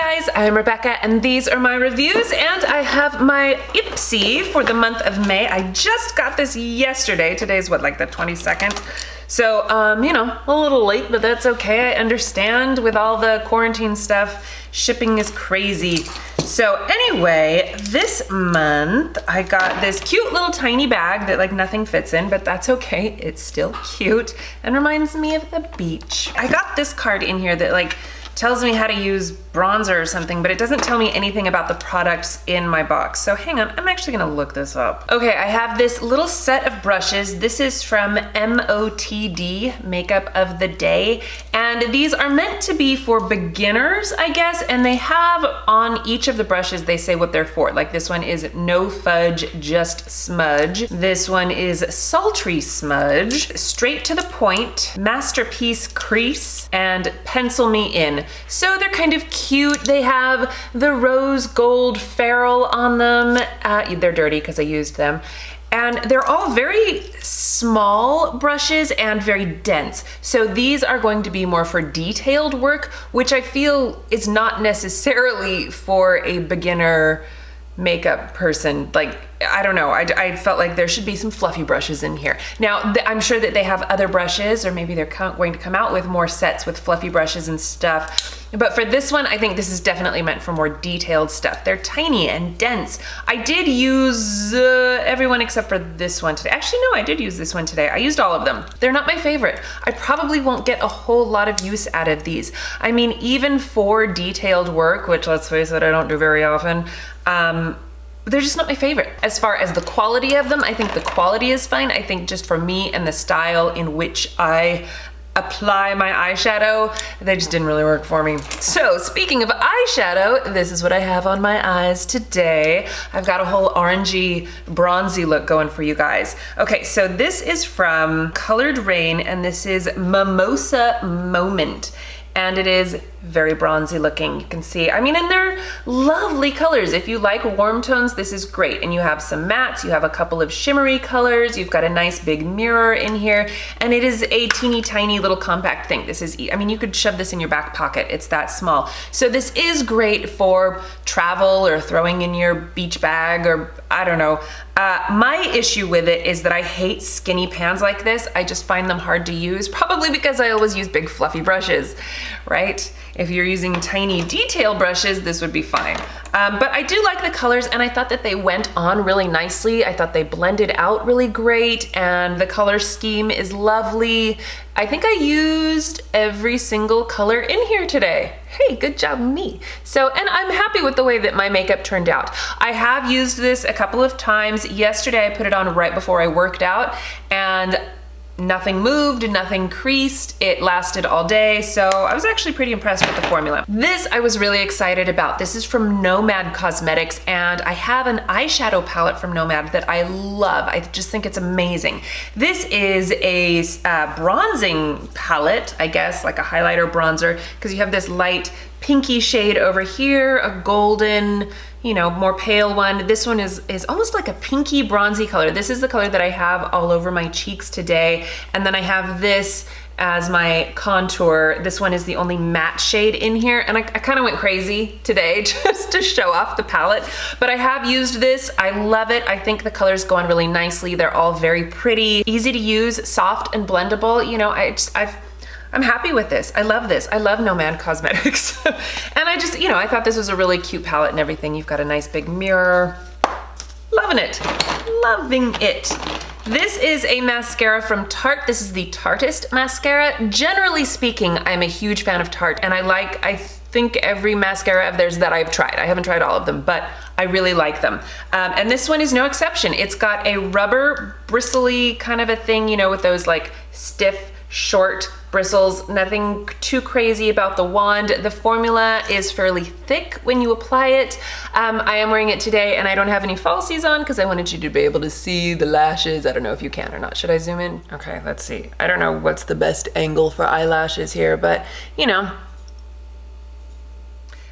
guys, I'm Rebecca and these are my reviews, and I have my IPSY for the month of May. I just got this yesterday. Today's what, like the 22nd? So, you know, a little late, but that's okay. I understand with all the quarantine stuff, shipping is crazy. So anyway, this month I got this cute little tiny bag that like nothing fits in, but that's okay. It's still cute and reminds me of the beach. I got this card in here that like tells me how to use bronzer or something, but it doesn't tell me anything about the products in my box. So hang on, I'm actually gonna look this up. Okay, I have this little set of brushes. This is from MOTD, Makeup of the Day. And these are meant to be for beginners, I guess. And they have on each of the brushes, they say what they're for. Like this one is No Fudge, Just Smudge. This one is Sultry Smudge, Straight to the Point, Masterpiece Crease, and Pencil Me In. So they're kind of cute. They have the rose gold ferrule on them. They're dirty because I used them. And they're all very small brushes and very dense. So these are going to be more for detailed work, which I feel is not necessarily for a beginner makeup person. Like, I don't know, I felt like there should be some fluffy brushes in here. Now, I'm sure that they have other brushes, or maybe they're going to come out with more sets with fluffy brushes and stuff. But for this one, I think this is definitely meant for more detailed stuff. They're tiny and dense. I did use everyone except for this one today. Actually, no, I did use this one today. I used all of them. They're not my favorite. I probably won't get a whole lot of use out of these. I mean, even for detailed work, which let's face it, I don't do very often, they're just not my favorite. As far as the quality of them, I think the quality is fine. I think just for me and the style in which I apply my eyeshadow, they just didn't really work for me. So speaking of eyeshadow, this is what I have on my eyes today. I've got a whole orangey, bronzy look going for you guys. Okay, so this is from Colored Rain, and this is Mimosa Moment. And it is very bronzy looking. You can see, I mean, and they're lovely colors. If you like warm tones, this is great. And you have some mattes, you have a couple of shimmery colors, you've got a nice big mirror in here, and it is a teeny tiny little compact thing. This is, I mean, you could shove this in your back pocket. It's that small. So this is great for travel or throwing in your beach bag, or I don't know. My issue with it is that I hate skinny pans like this. I just find them hard to use, probably because I always use big fluffy brushes, right? If you're using tiny detail brushes, this would be fine. But I do like the colors, and I thought that they went on really nicely. I thought they blended out really great, and the color scheme is lovely. I think I used every single color in here today. Hey, good job me. So, and I'm happy with the way that my makeup turned out. I have used this a couple of times. Yesterday I put it on right before I worked out, and nothing moved, nothing creased. It lasted all day, so I was actually pretty impressed with the formula. This I was really excited about. This is from NOMAD Cosmetics, and I have an eyeshadow palette from NOMAD that I love. I just think it's amazing. This is a bronzing palette, I guess, like a highlighter bronzer, because you have this light pinky shade over here, a golden, you know, more pale one. This one is almost like a pinky bronzy color. This is the color that I have all over my cheeks today. And then I have this as my contour. This one is the only matte shade in here. And I kind of went crazy today just to show off the palette. But I have used this. I love it. I think the colors go on really nicely. They're all very pretty, easy to use, soft and blendable. You know, I'm happy with this. I love this. I love NOMAD Cosmetics. And I just, you know, I thought this was a really cute palette and everything. You've got a nice big mirror. Loving it. Loving it. This is a mascara from Tarte. This is the Tarteist mascara. Generally speaking, I'm a huge fan of Tarte, and I think every mascara of theirs that I've tried. I haven't tried all of them, but I really like them. And this one is no exception. It's got a rubber bristly kind of a thing, you know, with those like stiff, short bristles. Nothing too crazy about the wand. The formula is fairly thick when you apply it. I am wearing it today, and I don't have any falsies on because I wanted you to be able to see the lashes. I don't know if you can or not. Should I zoom in? Okay, let's see. I don't know what's the best angle for eyelashes here, but you know.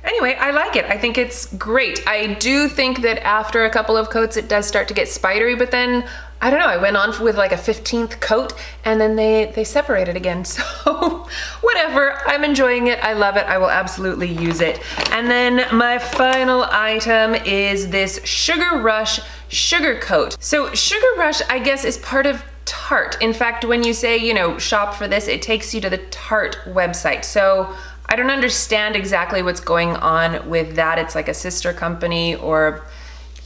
Anyway, I like it. I think it's great. I do think that after a couple of coats, it does start to get spidery, but then I don't know, I went on with like a 15th coat and then they separated again. So whatever, I'm enjoying it. I love it. I will absolutely use it. And then my final item is this Sugar Rush Sugar Coat. So Sugar Rush, I guess, is part of Tarte. In fact, when you say, you know, shop for this, it takes you to the Tarte website. So I don't understand exactly what's going on with that. It's like a sister company or,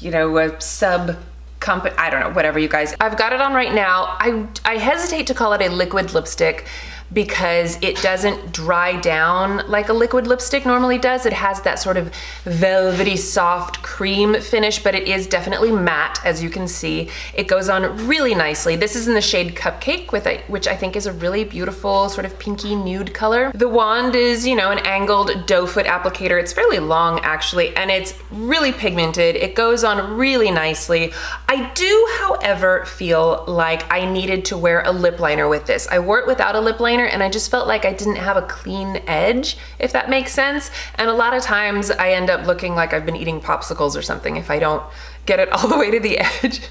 you know, a sub company, I don't know, whatever, you guys. I've got it on right now. I hesitate to call it a liquid lipstick because it doesn't dry down like a liquid lipstick normally does. It has that sort of velvety soft cream finish, but it is definitely matte, as you can see. It goes on really nicely. This is in the shade Cupcake, which I think is a really beautiful sort of pinky nude color. The wand is, you know, an angled doe foot applicator. It's fairly long actually, and it's really pigmented. It goes on really nicely. I do, however, feel like I needed to wear a lip liner with this. I wore it without a lip liner and I just felt like I didn't have a clean edge, if that makes sense. And a lot of times I end up looking like I've been eating popsicles or something if I don't get it all the way to the edge.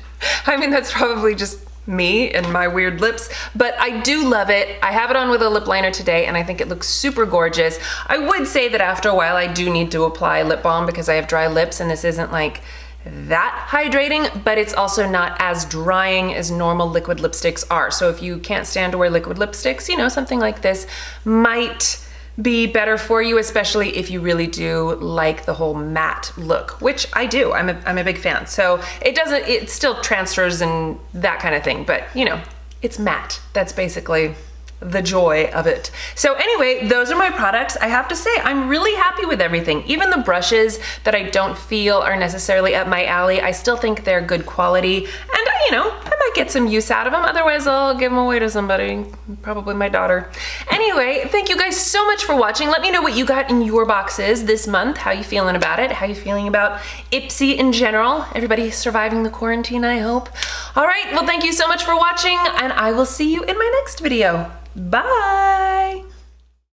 I mean, that's probably just me and my weird lips, but I do love it. I have it on with a lip liner today and I think it looks super gorgeous. I would say that after a while I do need to apply lip balm because I have dry lips and this isn't like that hydrating, but it's also not as drying as normal liquid lipsticks are. So if you can't stand to wear liquid lipsticks, you know, something like this might be better for you, especially if you really do like the whole matte look, which I do. I'm a big fan. So it still transfers and that kind of thing, but you know, it's matte. That's basically the joy of it. So anyway, those are my products. I have to say, I'm really happy with everything. Even the brushes that I don't feel are necessarily up my alley, I still think they're good quality. And you know, I might get some use out of them. Otherwise, I'll give them away to somebody, probably my daughter. Anyway, thank you guys so much for watching. Let me know what you got in your boxes this month. How you feeling about it? How you feeling about IPSY in general? Everybody surviving the quarantine, I hope. All right, well, thank you so much for watching, and I will see you in my next video. Bye.